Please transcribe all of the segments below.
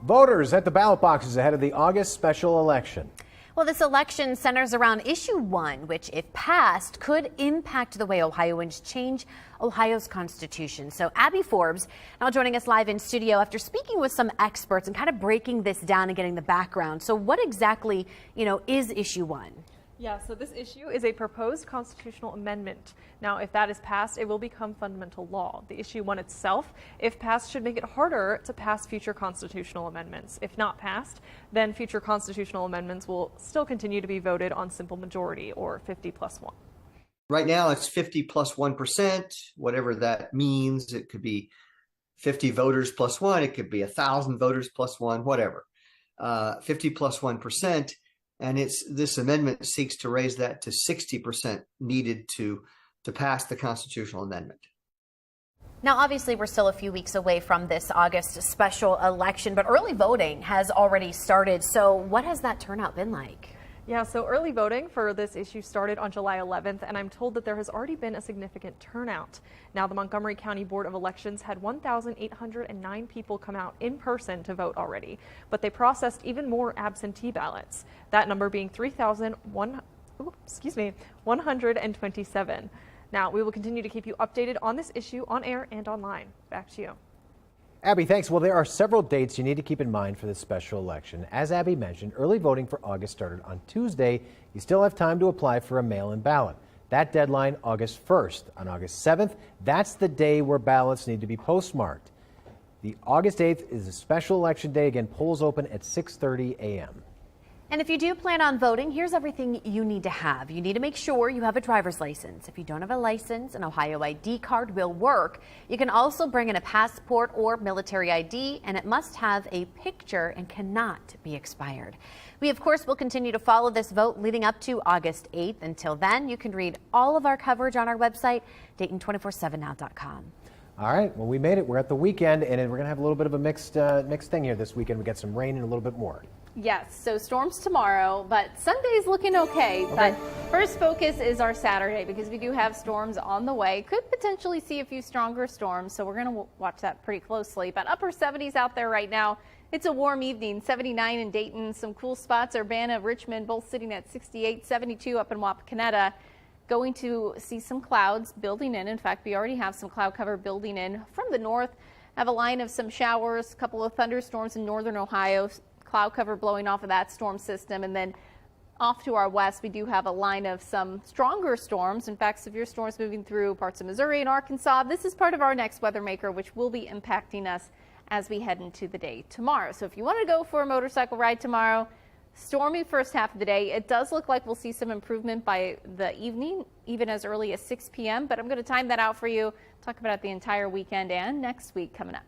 Voters at the ballot boxes ahead of the August special election. Well, this election centers around issue 1, which, if passed, could impact the way Ohioans change Ohio's constitution. So Abby Forbes now joining us live in studio after speaking with some experts and kind of breaking this down and getting the background. So what exactly, is issue 1? Yeah, so this issue is a proposed constitutional amendment. Now, if that is passed, it will become fundamental law. The issue 1 itself, if passed, should make it harder to pass future constitutional amendments. If not passed, then future constitutional amendments will still continue to be voted on simple majority, or 50+1. Right now, it's 50 plus 1%, whatever that means. It could be 50 voters plus 1. It could be 1,000 voters plus 1, whatever. 50 plus 1%. And this amendment seeks to raise that to 60% needed to pass the constitutional amendment. Now, obviously, we're still a few weeks away from this August special election, but early voting has already started. So what has that turnout been like? Yeah, so early voting for this issue started on July 11th, and I'm told that there has already been a significant turnout. Now, the Montgomery County Board of Elections had 1,809 people come out in person to vote already, but they processed even more absentee ballots, that number being 127. Now, we will continue to keep you updated on this issue on air and online. Back to you. Abby, thanks. Well, there are several dates you need to keep in mind for this special election. As Abby mentioned, early voting for August started on Tuesday. You still have time to apply for a mail-in ballot. That deadline, August 1st. On August 7th, that's the day where ballots need to be postmarked. The August 8th is a special election day. Again, polls open at 6:30 a.m. And if you do plan on voting, here's everything you need to have. You need to make sure you have a driver's license. If you don't have a license, an Ohio ID card will work. You can also bring in a passport or military ID, and it must have a picture and cannot be expired. We, of course, will continue to follow this vote leading up to August 8th. Until then, you can read all of our coverage on our website, Dayton247now.com. All right, well, we made it. We're at the weekend, and we're going to have a little bit of a mixed thing here this weekend. We got some rain and a little bit more. Yes, so storms tomorrow, but Sunday's looking okay. But first focus is our Saturday, because we do have storms on the way. Could potentially see a few stronger storms, so we're going to watch that pretty closely. But upper 70s out there right now. It's a warm evening. 79 in Dayton. Some cool spots. Urbana, Richmond, both sitting at 68, 72 up in Wapakoneta. Going to see some clouds building in. In fact, we already have some cloud cover building in from the north. Have a line of some showers, a couple of thunderstorms in northern Ohio. Cloud cover blowing off of that storm system, and then off to our west we do have a line of some stronger storms. In fact, severe storms moving through parts of Missouri and Arkansas. This is part of our next weather maker, which will be impacting us as we head into the day tomorrow. So if you want to go for a motorcycle ride tomorrow, stormy first half of the day. It does look like we'll see some improvement by the evening, even as early as 6 p.m. But I'm going to time that out for you. Talk about it the entire weekend and next week coming up.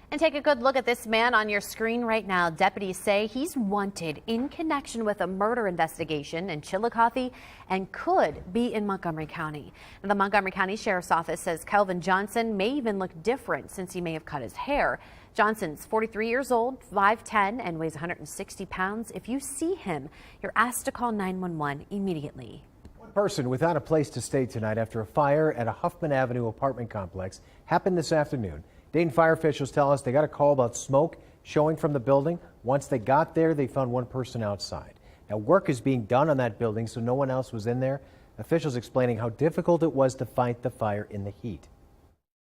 And take a good look at this man on your screen right now. Deputies say he's wanted in connection with a murder investigation in Chillicothe and could be in Montgomery County. And the Montgomery County Sheriff's Office says Kelvin Johnson may even look different since he may have cut his hair. Johnson's 43 years old, 5'10", and weighs 160 pounds. If you see him, you're asked to call 911 immediately. One person without a place to stay tonight after a fire at a Huffman Avenue apartment complex happened this afternoon. Dayton fire officials tell us they got a call about smoke showing from the building. Once they got there, they found one person outside. Now, work is being done on that building, so no one else was in there. Officials explaining how difficult it was to fight the fire in the heat.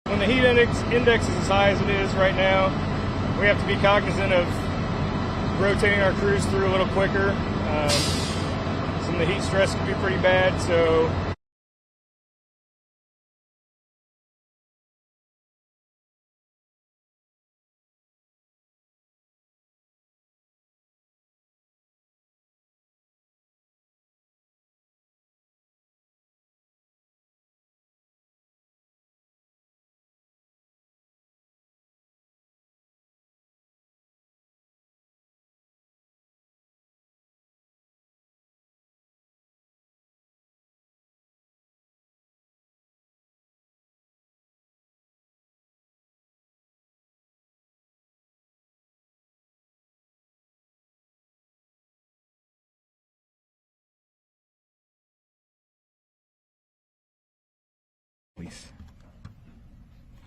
When the heat index is as high as it is right now, we have to be cognizant of rotating our crews through a little quicker. Some of the heat stress can be pretty bad, so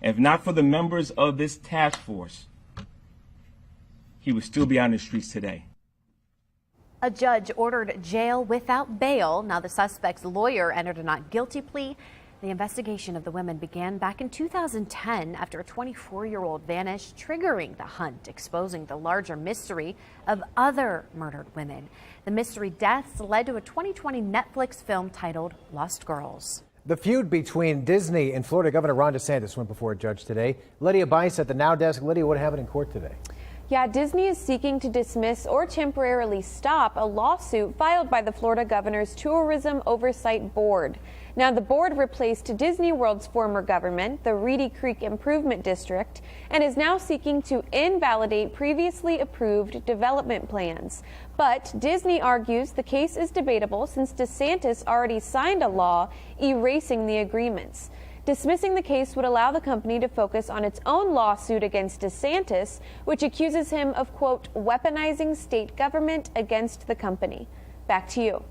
if not for the members of this task force, he would still be on the streets today. A judge ordered jail without bail. Now the suspect's lawyer entered a not guilty plea. The investigation of the women began back in 2010 after a 24-year-old vanished, triggering the hunt, exposing the larger mystery of other murdered women. The mystery deaths led to a 2020 Netflix film titled Lost Girls. The feud between Disney and Florida Governor Ron DeSantis went before a judge today. Lydia Bice at the Now Desk. Lydia, what happened in court today? Yeah, Disney is seeking to dismiss or temporarily stop a lawsuit filed by the Florida Governor's Tourism Oversight Board. Now, the board replaced Disney World's former government, the Reedy Creek Improvement District, and is now seeking to invalidate previously approved development plans. But Disney argues the case is debatable since DeSantis already signed a law erasing the agreements. Dismissing the case would allow the company to focus on its own lawsuit against DeSantis, which accuses him of, quote, weaponizing state government against the company. Back to you.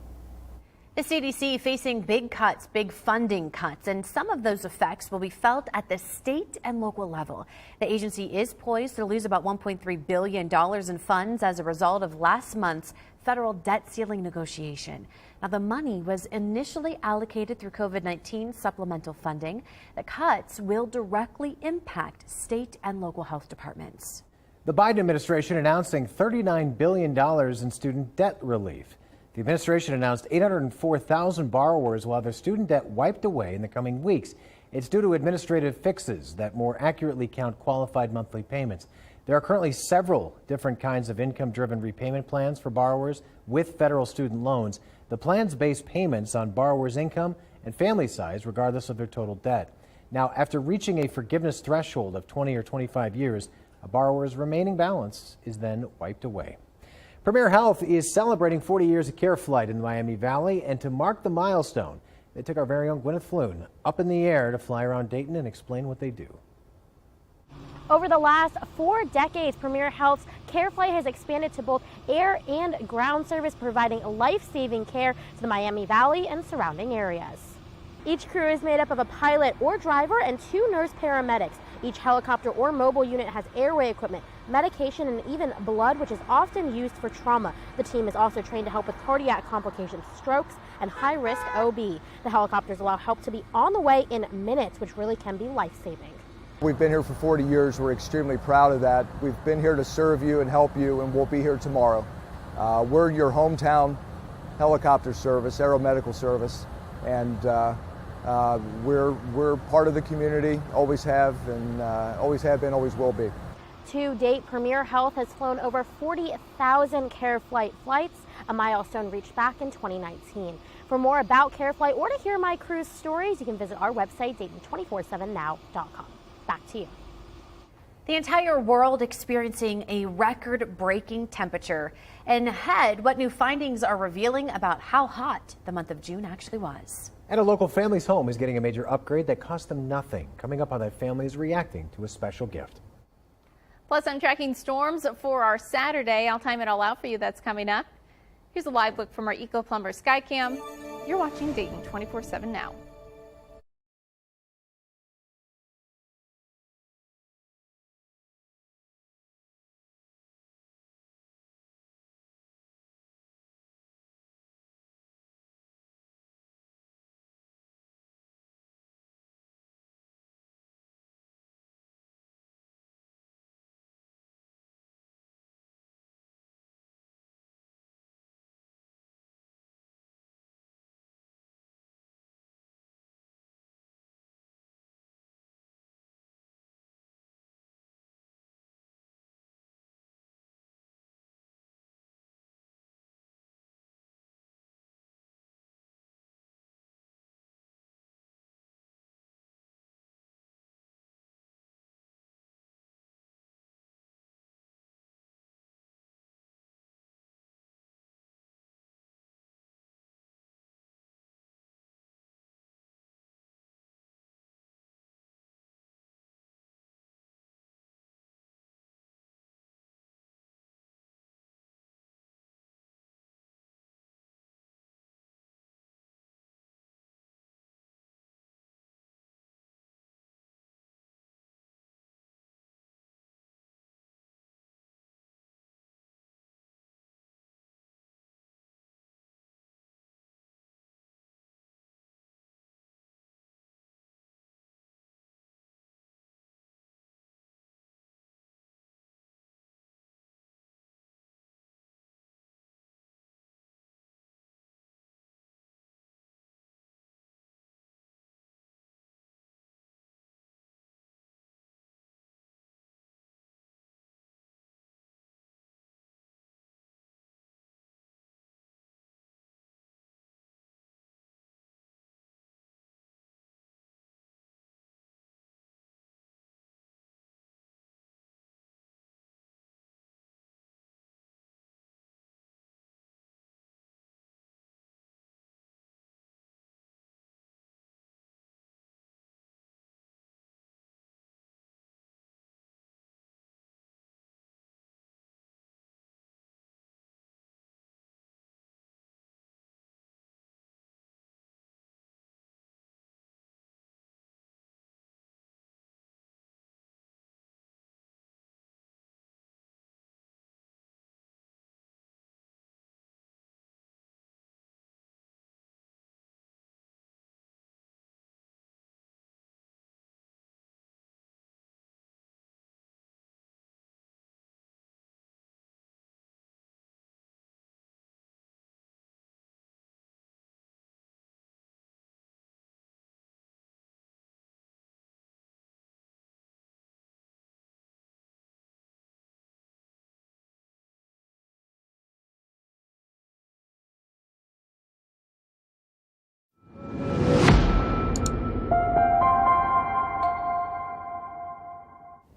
The CDC facing big cuts, big funding cuts, and some of those effects will be felt at the state and local level. The agency is poised to lose about $1.3 billion in funds as a result of last month's federal debt ceiling negotiation. Now, the money was initially allocated through COVID-19 supplemental funding. The cuts will directly impact state and local health departments. The Biden administration announcing $39 billion in student debt relief. The administration announced 804,000 borrowers will have their student debt wiped away in the coming weeks. It's due to administrative fixes that more accurately count qualified monthly payments. There are currently several different kinds of income-driven repayment plans for borrowers with federal student loans. The plans base payments on borrowers' income and family size, regardless of their total debt. Now, after reaching a forgiveness threshold of 20 or 25 years, a borrower's remaining balance is then wiped away. Premier Health is celebrating 40 years of care flight in the Miami Valley, and to mark the milestone, they took our very own Gwyneth Floon up in the air to fly around Dayton and explain what they do. Over the last 4 decades, Premier Health's care flight has expanded to both air and ground service, providing life-saving care to the Miami Valley and surrounding areas. Each crew is made up of a pilot or driver and 2 nurse paramedics. Each helicopter or mobile unit has airway equipment, medication, and even blood, which is often used for trauma. The team is also trained to help with cardiac complications, strokes, and high-risk OB. The helicopters allow help to be on the way in minutes, which really can be life-saving. We've been here for 40 years. We're extremely proud of that. We've been here to serve you and help you, and we'll be here tomorrow. We're your hometown helicopter service, aeromedical service, and we're part of the community, always have, and always have been, always will be. To date, Premier Health has flown over 40,000 care flight flights, a milestone reached back in 2019. For more about care flight or to hear my crew's stories, you can visit our website, Dayton247now.com. Back to you. The entire world experiencing a record-breaking temperature. And ahead, what new findings are revealing about how hot the month of June actually was. And a local family's home is getting a major upgrade that cost them nothing. Coming up, how that family is reacting to a special gift. Plus, I'm tracking storms for our Saturday. I'll time it all out for you. That's coming up. Here's a live look from our Eco Plumber Skycam. You're watching Dayton 24/7 now.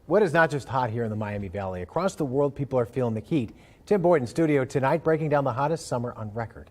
What is not just hot here in the Miami Valley. Across the world, people are feeling the heat. Tim Boyd in studio tonight, breaking down the hottest summer on record.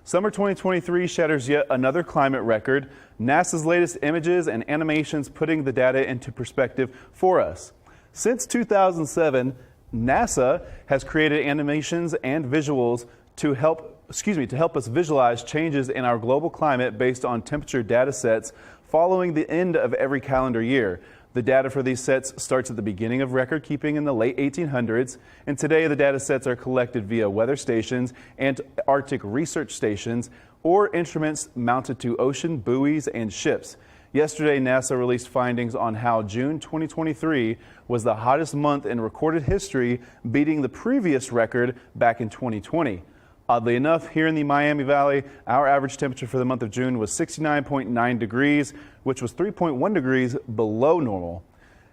Summer 2023 shatters yet another climate record. NASA's latest images and animations putting the data into perspective for us. Since 2007, NASA has created animations and visuals to help us visualize changes in our global climate based on temperature data sets following the end of every calendar year. The data for these sets starts at the beginning of record keeping in the late 1800s, and today the data sets are collected via weather stations and Arctic research stations or instruments mounted to ocean buoys and ships. Yesterday, NASA released findings on how June 2023 was the hottest month in recorded history, beating the previous record back in 2020. Oddly enough, here in the Miami Valley, our average temperature for the month of June was 69.9 degrees, which was 3.1 degrees below normal.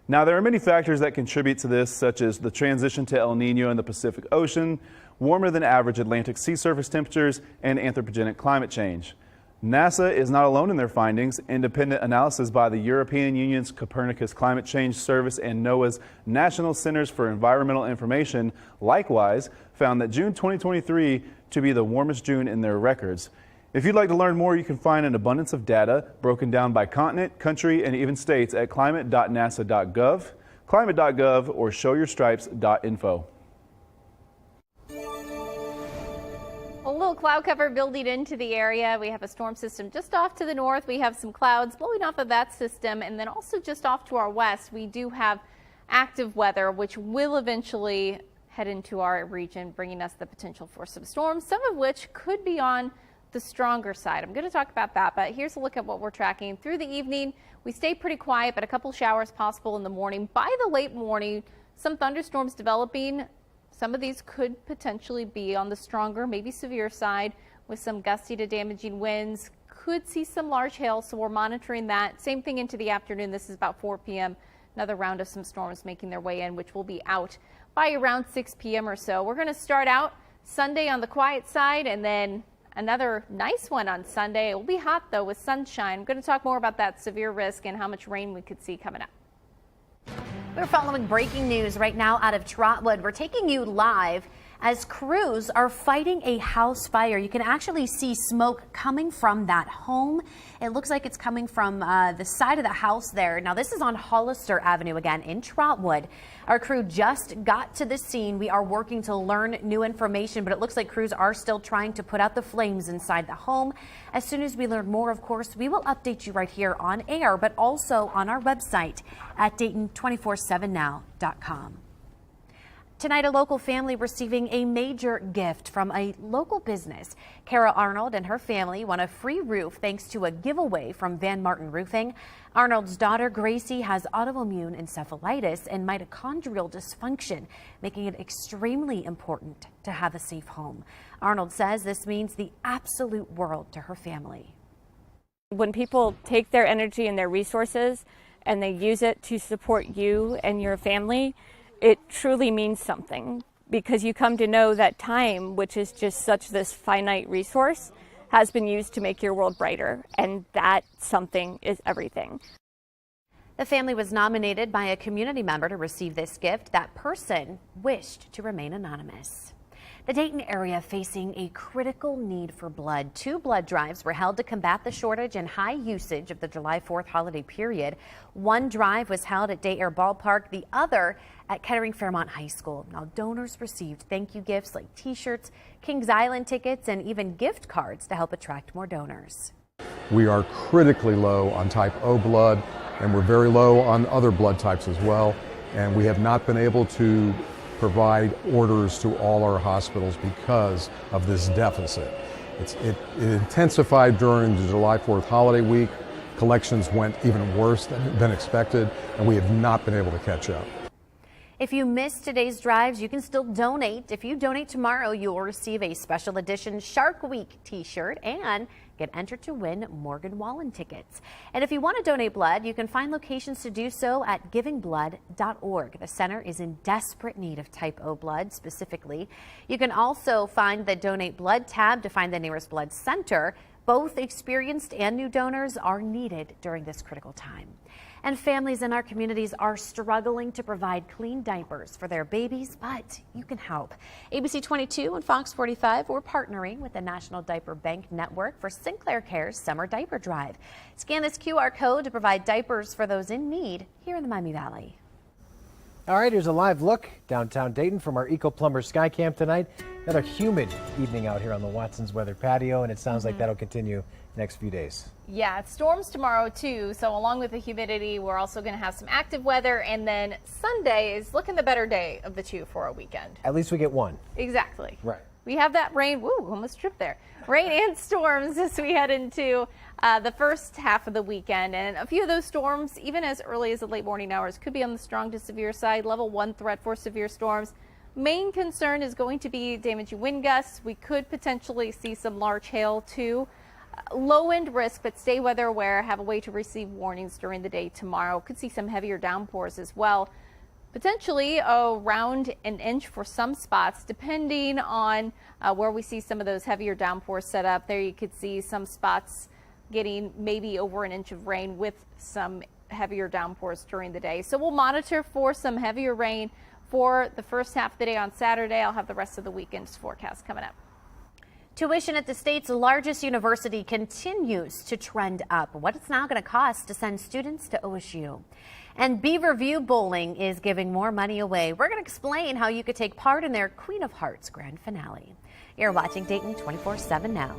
Now, there are many factors that contribute to this, such as the transition to El Nino in the Pacific Ocean, warmer than average Atlantic sea surface temperatures, and anthropogenic climate change. NASA is not alone in their findings. Independent analysis by the European Union's Copernicus Climate Change Service and NOAA's National Centers for Environmental Information likewise found that June 2023 to be the warmest June in their records. If you'd like to learn more, you can find an abundance of data broken down by continent, country, and even states at climate.nasa.gov, climate.gov, or showyourstripes.info. A little cloud cover building into the area. We have a storm system just off to the north. We have some clouds blowing off of that system. And then also just off to our west, we do have active weather, which will eventually head into our region, bringing us the potential for some storms, some of which could be on the stronger side. I'm going to talk about that, but here's a look at what we're tracking. Through the evening, we stay pretty quiet, but a couple showers possible in the morning. By the late morning, some thunderstorms developing. Some of these could potentially be on the stronger, maybe severe side with some gusty to damaging winds. Could see some large hail, so we're monitoring that. Same thing into the afternoon. This is about 4 p.m. Another round of some storms making their way in, which will be out by around 6 p.m. or so. We're going to start out Sunday on the quiet side and then another nice one on Sunday. It will be hot, though, with sunshine. I'm going to talk more about that severe risk and how much rain we could see coming up. We're following breaking news right now out of Trotwood. We're taking you live as crews are fighting a house fire. You can actually see smoke coming from that home. It looks like it's coming from the side of the house there. Now, this is on Hollister Avenue again in Trotwood. Our crew just got to the scene. We are working to learn new information, but it looks like crews are still trying to put out the flames inside the home. As soon as we learn more, of course, we will update you right here on air, but also on our website at Dayton247now.com. Tonight, a local family receiving a major gift from a local business. Carol Arnold and her family won a free roof thanks to a giveaway from Van Martin Roofing. Arnold's daughter, Gracie, has autoimmune encephalitis and mitochondrial dysfunction, making it extremely important to have a safe home. Arnold says this means the absolute world to her family. When people take their energy and their resources and they use it to support you and your family, it truly means something, because you come to know that time, which is just such this finite resource, has been used to make your world brighter, and that something is everything. The family was nominated by a community member to receive this gift. That person wished to remain anonymous. The Dayton area facing a critical need for blood. 2 blood drives were held to combat the shortage and high usage of the July 4th holiday period. 1 drive was held at Day Air Ballpark, the other at Kettering Fairmont High School. Now, donors received thank you gifts like T-shirts, Kings Island tickets, and even gift cards to help attract more donors. We are critically low on type O blood, and we're very low on other blood types as well. And we have not been able to provide orders to all our hospitals because of this deficit. It intensified during the July 4th holiday week. Collections went even worse than expected, and we have not been able to catch up. If you missed today's drives, you can still donate. If you donate tomorrow, you'll receive a special edition Shark Week t-shirt and get entered to win Morgan Wallen tickets. And if you want to donate blood, you can find locations to do so at givingblood.org. The center is in desperate need of type O blood specifically. You can also find the Donate Blood tab to find the nearest blood center. Both experienced and new donors are needed during this critical time. And families in our communities are struggling to provide clean diapers for their babies, but you can help. ABC 22 and Fox 45, we're partnering with the National Diaper Bank Network for Sinclair Care's Summer Diaper Drive. Scan this QR code to provide diapers for those in need here in the Miami Valley. All right, here's a live look downtown Dayton from our Eco Plumber Sky Cam tonight. Another humid evening out here on the Watson's Weather patio, and it sounds like that'll continue next few days. Yeah, it storms tomorrow too, so along with the humidity, we're also going to have some active weather, and then Sunday is looking the better day of the two for a weekend. At least we get one. Exactly. Right. We have that rain, woo, almost tripped there. Rain and storms as we head into the first half of the weekend. And a few of those storms, even as early as the late morning hours, could be on the strong to severe side. Level 1 threat for severe storms. Main concern is going to be damaging wind gusts. We could potentially see some large hail too. Low wind risk, but stay weather aware. Have a way to receive warnings during the day tomorrow. Could see some heavier downpours as well. Potentially around an inch for some spots, depending on where we see some of those heavier downpours set up. There you could see some spots getting maybe over an inch of rain with some heavier downpours during the day. So we'll monitor for some heavier rain for the first half of the day on Saturday. I'll have the rest of the weekend's forecast coming up. Tuition at the state's largest university continues to trend up. What it's now going to cost to send students to OSU. And Beaverview Bowling is giving more money away. We're going to explain how you could take part in their Queen of Hearts grand finale. You're watching Dayton 24/7 now.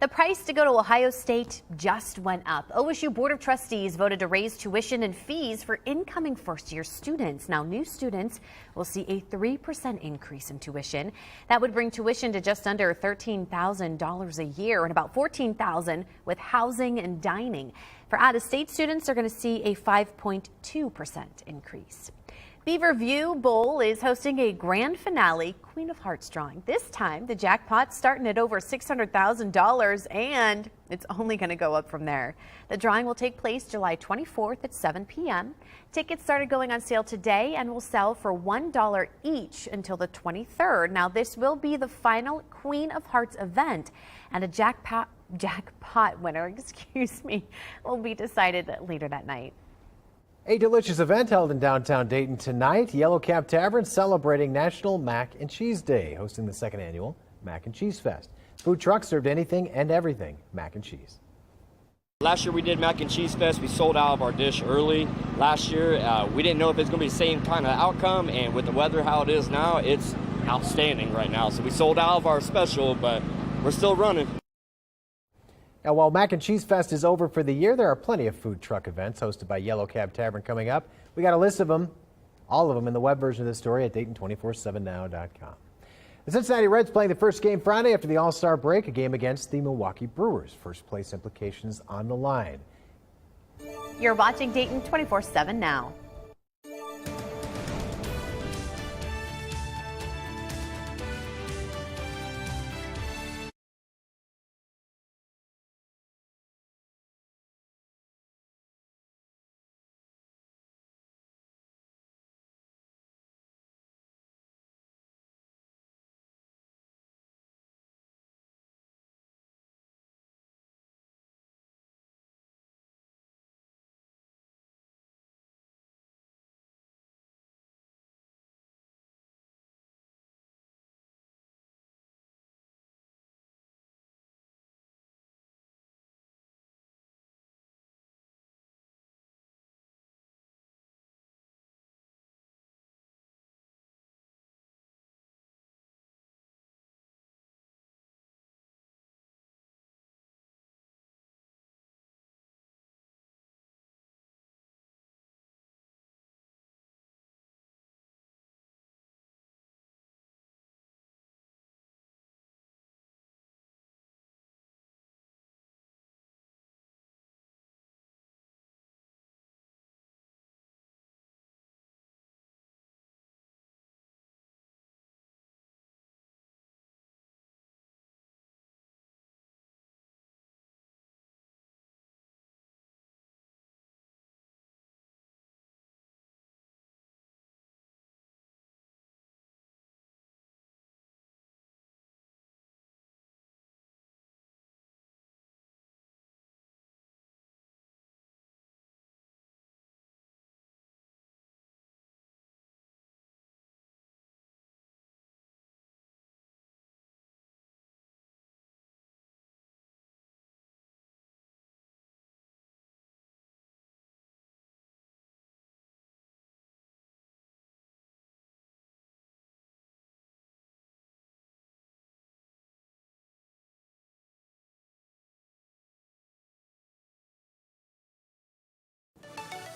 The price to go to Ohio State just went up. OSU Board of Trustees voted to raise tuition and fees for incoming first-year students. Now, new students will see a 3% increase in tuition. That would bring tuition to just under $13,000 a year and about $14,000 with housing and dining. For out-of-state students, they're going to see a 5.2% increase. Beaver View Bowl is hosting a grand finale Queen of Hearts drawing. This time, the jackpot's starting at over $600,000, and it's only going to go up from there. The drawing will take place July 24th at 7 p.m. Tickets started going on sale today and will sell for $1 each until the 23rd. Now, this will be the final Queen of Hearts event, and a jackpot winner, will be decided later that night. A delicious event held in downtown Dayton tonight. Yellow Cab Tavern celebrating National Mac and Cheese Day, hosting the second annual Mac and Cheese Fest. Food trucks served anything and everything mac and cheese. Last year we did Mac and Cheese Fest. We sold out of our dish early. Last year we didn't know if it's going to be the same kind of outcome, and with the weather how it is now, it's outstanding right now. So we sold out of our special, but we're still running. Now, while Mac and Cheese Fest is over for the year, there are plenty of food truck events hosted by Yellow Cab Tavern coming up. We got a list of them, all of them in the web version of this story at Dayton247now.com. The Cincinnati Reds playing the first game Friday after the All-Star break, a game against the Milwaukee Brewers. First place implications on the line. You're watching Dayton 24/7 now.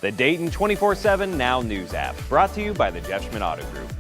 The Dayton 24/7 Now News app, brought to you by the Jeff Schmidt Auto Group.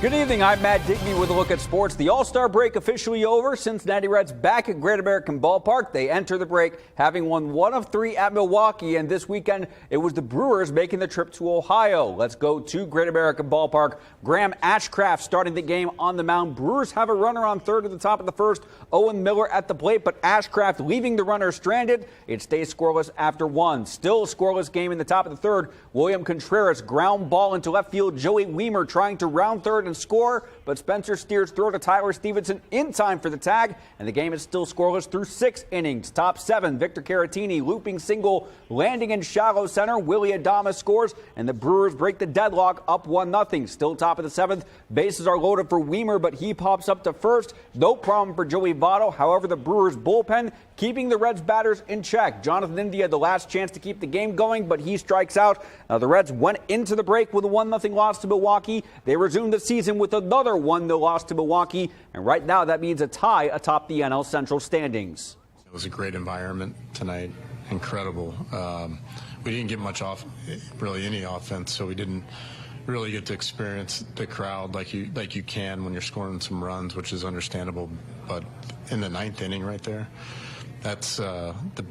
Good evening, I'm Matt Digby with a look at sports. The All-Star break officially over. Cincinnati Reds back at Great American Ballpark. They enter the break having won 1 of 3 at Milwaukee, and this weekend it was the Brewers making the trip to Ohio. Let's go to Great American Ballpark. Graham Ashcraft starting the game on the mound. Brewers have a runner on third at the top of the first. Owen Miller at the plate, but Ashcraft leaving the runner stranded. It stays scoreless after 1. Still a scoreless game in the top of the third. William Contreras ground ball into left field. Joey Weimer trying to round third and score, but Spencer Steers throw to Tyler Stevenson in time for the tag, and the game is still scoreless through 6 innings. Top 7, Victor Caratini looping single, landing in shallow center. Willie Adama scores, and the Brewers break the deadlock up 1-0. Still top of the 7th. Bases are loaded for Weimer, but he pops up to first. No problem for Joey Votto. However, the Brewers bullpen keeping the Reds batters in check. Jonathan India had the last chance to keep the game going, but he strikes out. The Reds went into the break with a 1-0 loss to Milwaukee. They resumed the season season with another 1-0 loss to Milwaukee, and right now that means a tie atop the NL Central standings. It was a great environment tonight, incredible. We didn't get much really any offense, so we didn't really get to experience the crowd like you can when you're scoring some runs, which is understandable. But in the 9th inning right there, that's the